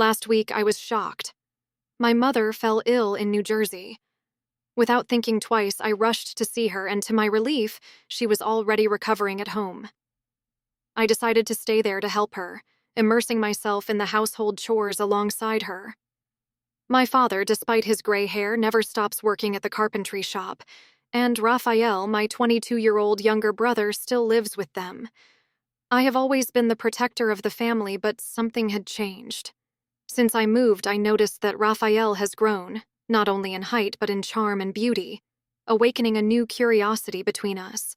Last week, I was shocked. My mother fell ill in New Jersey. Without thinking twice, I rushed to see her, and to my relief, she was already recovering at home. I decided to stay there to help her, immersing myself in the household chores alongside her. My father, despite his gray hair, never stops working at the carpentry shop, and Raphael, my 22-year-old younger brother, still lives with them. I have always been the protector of the family, but something had changed. Since I moved, I noticed that Raphael has grown, not only in height but in charm and beauty, awakening a new curiosity between us.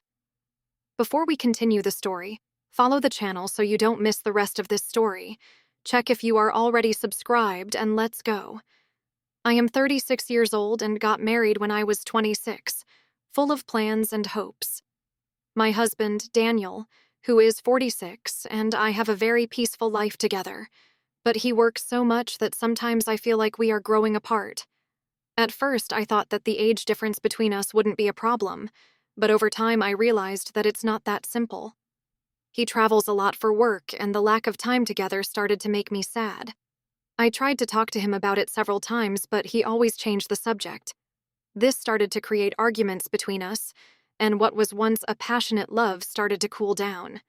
Before we continue the story, follow the channel so you don't miss the rest of this story. Check if you are already subscribed, and let's go. I am 36 years old and got married when I was 26, full of plans and hopes. My husband, Daniel, who is 46, and I have a very peaceful life together, but he works so much that sometimes I feel like we are growing apart. At first, I thought that the age difference between us wouldn't be a problem, but over time I realized that it's not that simple. He travels a lot for work, and the lack of time together started to make me sad. I tried to talk to him about it several times, but he always changed the subject. This started to create arguments between us, and what was once a passionate love started to cool down.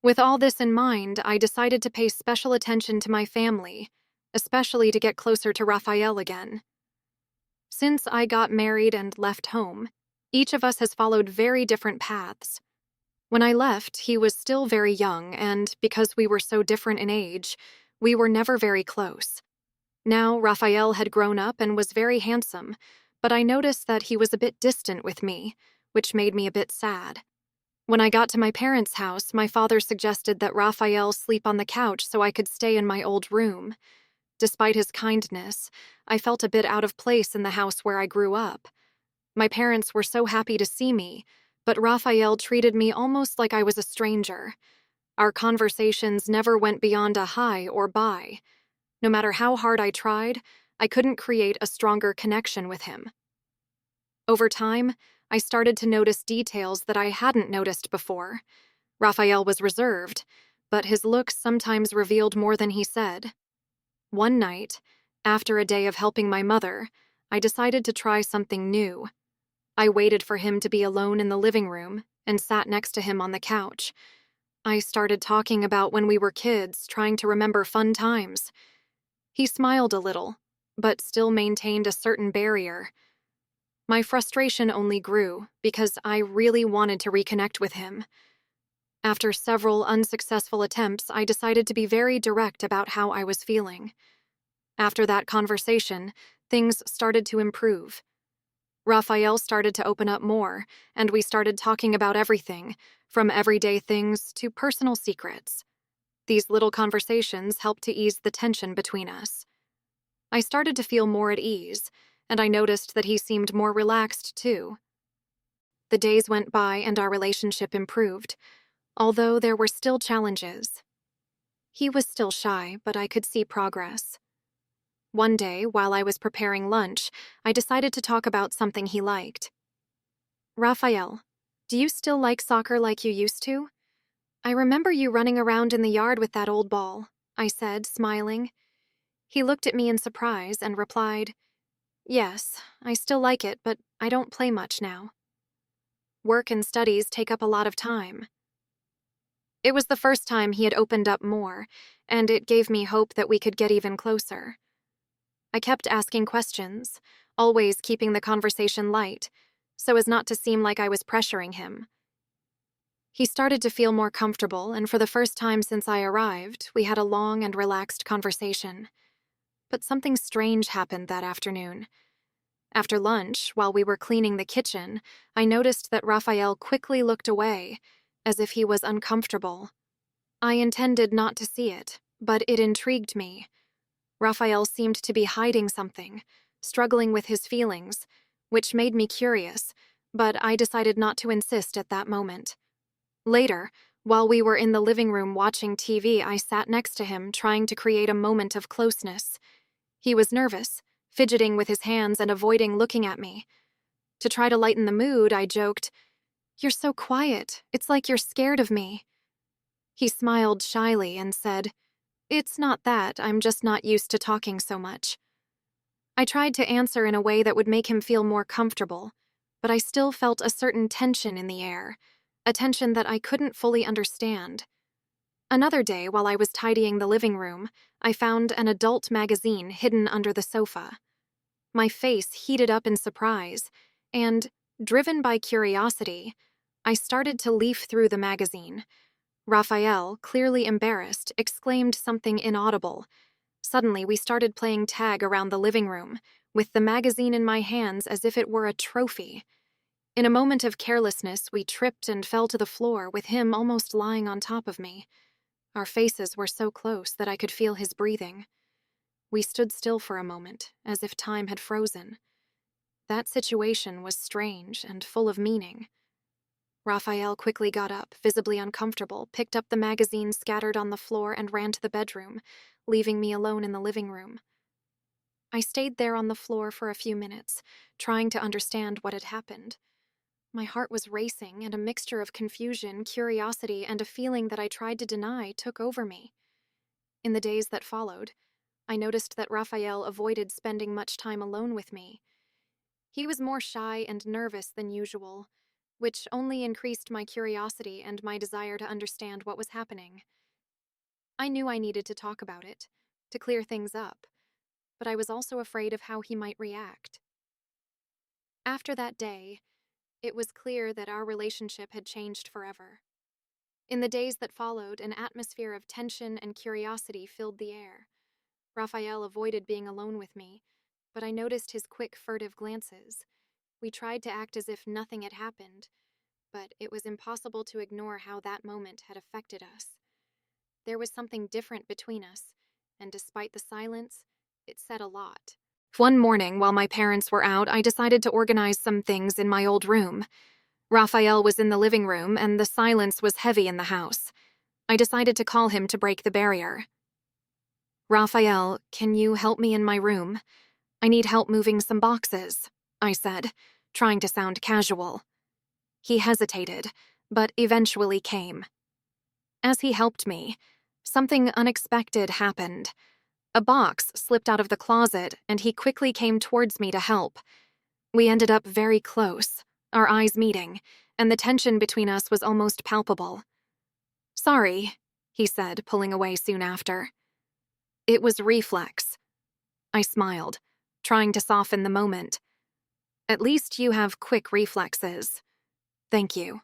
With all this in mind, I decided to pay special attention to my family, especially to get closer to Raphael again. Since I got married and left home, each of us has followed very different paths. When I left, he was still very young, and because we were so different in age, we were never very close. Now, Raphael had grown up and was very handsome, but I noticed that he was a bit distant with me, which made me a bit sad. When I got to my parents' house, my father suggested that Raphael sleep on the couch so I could stay in my old room. Despite his kindness, I felt a bit out of place in the house where I grew up. My parents were so happy to see me, but Raphael treated me almost like I was a stranger. Our conversations never went beyond a hi or bye. No matter how hard I tried, I couldn't create a stronger connection with him. Over time, I started to notice details that I hadn't noticed before. Raphael was reserved, but his looks sometimes revealed more than he said. One night, after a day of helping my mother, I decided to try something new. I waited for him to be alone in the living room and sat next to him on the couch. I started talking about when we were kids, trying to remember fun times. He smiled a little, but still maintained a certain barrier. My frustration only grew because I really wanted to reconnect with him. After several unsuccessful attempts, I decided to be very direct about how I was feeling. After that conversation, things started to improve. Raphael started to open up more, and we started talking about everything, from everyday things to personal secrets. These little conversations helped to ease the tension between us. I started to feel more at ease, and I noticed that he seemed more relaxed too. The days went by and our relationship improved, although there were still challenges. He was still shy, but I could see progress. One day, while I was preparing lunch, I decided to talk about something he liked. "Raphael, do you still like soccer like you used to? I remember you running around in the yard with that old ball," I said, smiling. He looked at me in surprise and replied, "Yes, I still like it, but I don't play much now. Work and studies take up a lot of time." It was the first time he had opened up more, and it gave me hope that we could get even closer. I kept asking questions, always keeping the conversation light, so as not to seem like I was pressuring him. He started to feel more comfortable, and for the first time since I arrived, we had a long and relaxed conversation. But something strange happened that afternoon. After lunch, while we were cleaning the kitchen, I noticed that Raphael quickly looked away, as if he was uncomfortable. I intended not to see it, but it intrigued me. Raphael seemed to be hiding something, struggling with his feelings, which made me curious, but I decided not to insist at that moment. Later, while we were in the living room watching TV, I sat next to him, trying to create a moment of closeness. He was nervous, fidgeting with his hands and avoiding looking at me. To try to lighten the mood, I joked, "You're so quiet. It's like you're scared of me." He smiled shyly and said, It's not that, I'm just not used to talking so much. I tried to answer in a way that would make him feel more comfortable, but I still felt a certain tension in the air, a tension that I couldn't fully understand. Another day, while I was tidying the living room, I found an adult magazine hidden under the sofa. My face heated up in surprise, and, driven by curiosity, I started to leaf through the magazine. Raphael, clearly embarrassed, exclaimed something inaudible. Suddenly, we started playing tag around the living room, with the magazine in my hands as if it were a trophy. In a moment of carelessness, we tripped and fell to the floor, with him almost lying on top of me. Our faces were so close that I could feel his breathing. We stood still for a moment, as if time had frozen. That situation was strange and full of meaning. Raphael quickly got up, visibly uncomfortable, picked up the magazine scattered on the floor, and ran to the bedroom, leaving me alone in the living room. I stayed there on the floor for a few minutes, trying to understand what had happened. My heart was racing, and a mixture of confusion, curiosity, and a feeling that I tried to deny took over me. In the days that followed, I noticed that Raphael avoided spending much time alone with me. He was more shy and nervous than usual, which only increased my curiosity and my desire to understand what was happening. I knew I needed to talk about it, to clear things up, but I was also afraid of how he might react. After that day, it was clear that our relationship had changed forever. In the days that followed, an atmosphere of tension and curiosity filled the air. Raphael avoided being alone with me, but I noticed his quick, furtive glances. We tried to act as if nothing had happened, but it was impossible to ignore how that moment had affected us. There was something different between us, and despite the silence, it said a lot. One morning, while my parents were out, I decided to organize some things in my old room. Raphael was in the living room, and the silence was heavy in the house. I decided to call him to break the barrier. "Raphael, can you help me in my room? I need help moving some boxes," I said, trying to sound casual. He hesitated, but eventually came. As he helped me, something unexpected happened. A box slipped out of the closet, and he quickly came towards me to help. We ended up very close, our eyes meeting, and the tension between us was almost palpable. "Sorry," he said, pulling away soon after. "It was reflex." I smiled, trying to soften the moment. "At least you have quick reflexes. Thank you."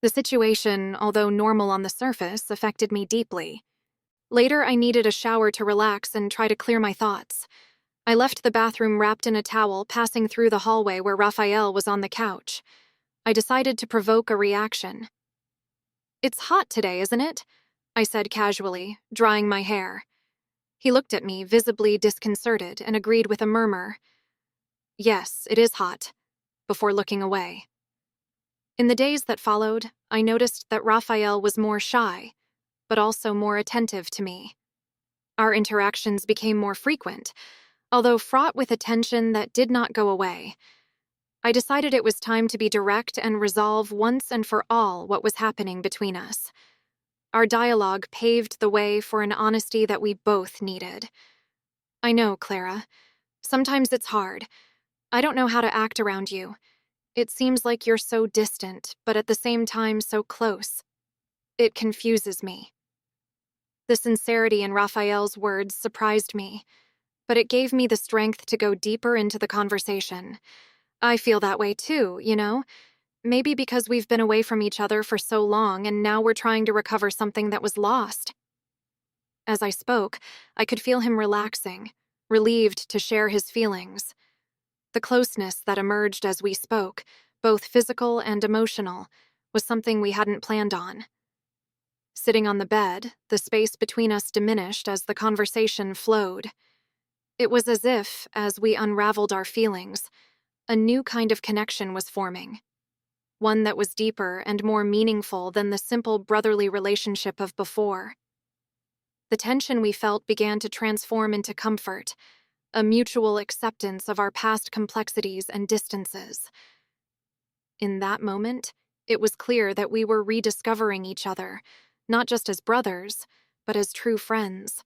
The situation, although normal on the surface, affected me deeply. Later, I needed a shower to relax and try to clear my thoughts. I left the bathroom wrapped in a towel, passing through the hallway where Raphael was on the couch. I decided to provoke a reaction. "It's hot today, isn't it?" I said casually, drying my hair. He looked at me, visibly disconcerted, and agreed with a murmur. "Yes, it is hot," before looking away. In the days that followed, I noticed that Raphael was more shy, but also more attentive to me. Our interactions became more frequent, although fraught with a tension that did not go away. I decided it was time to be direct and resolve once and for all what was happening between us. Our dialogue paved the way for an honesty that we both needed. "I know, Clara. Sometimes it's hard. I don't know how to act around you. It seems like you're so distant, but at the same time so close. It confuses me." The sincerity in Raphael's words surprised me, but it gave me the strength to go deeper into the conversation. "I feel that way too, you know? Maybe because we've been away from each other for so long and now we're trying to recover something that was lost." As I spoke, I could feel him relaxing, relieved to share his feelings. The closeness that emerged as we spoke, both physical and emotional, was something we hadn't planned on. Sitting on the bed, the space between us diminished as the conversation flowed. It was as if, as we unraveled our feelings, a new kind of connection was forming. One that was deeper and more meaningful than the simple brotherly relationship of before. The tension we felt began to transform into comfort, a mutual acceptance of our past complexities and distances. In that moment, it was clear that we were rediscovering each other, not just as brothers, but as true friends.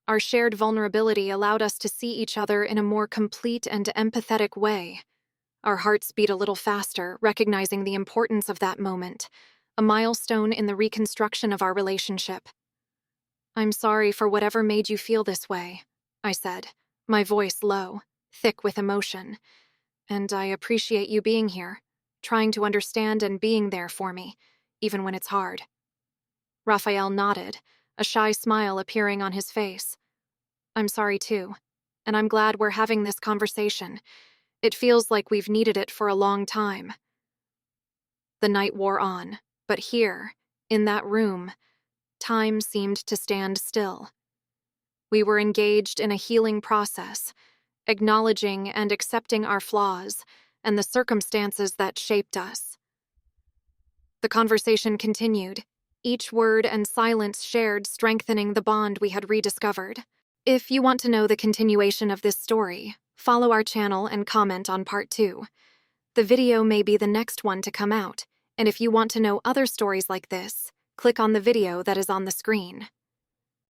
Our shared vulnerability allowed us to see each other in a more complete and empathetic way. Our hearts beat a little faster, recognizing the importance of that moment, a milestone in the reconstruction of our relationship. "I'm sorry for whatever made you feel this way," I said, my voice low, thick with emotion. "And I appreciate you being here, trying to understand and being there for me, even when it's hard." Raphael nodded, a shy smile appearing on his face. "I'm sorry too, and I'm glad we're having this conversation. It feels like we've needed it for a long time." The night wore on, but here, in that room, time seemed to stand still. We were engaged in a healing process, acknowledging and accepting our flaws and the circumstances that shaped us. The conversation continued, each word and silence shared strengthening the bond we had rediscovered. If you want to know the continuation of this story, follow our channel and comment on part 2. The video may be the next one to come out, and if you want to know other stories like this, click on the video that is on the screen.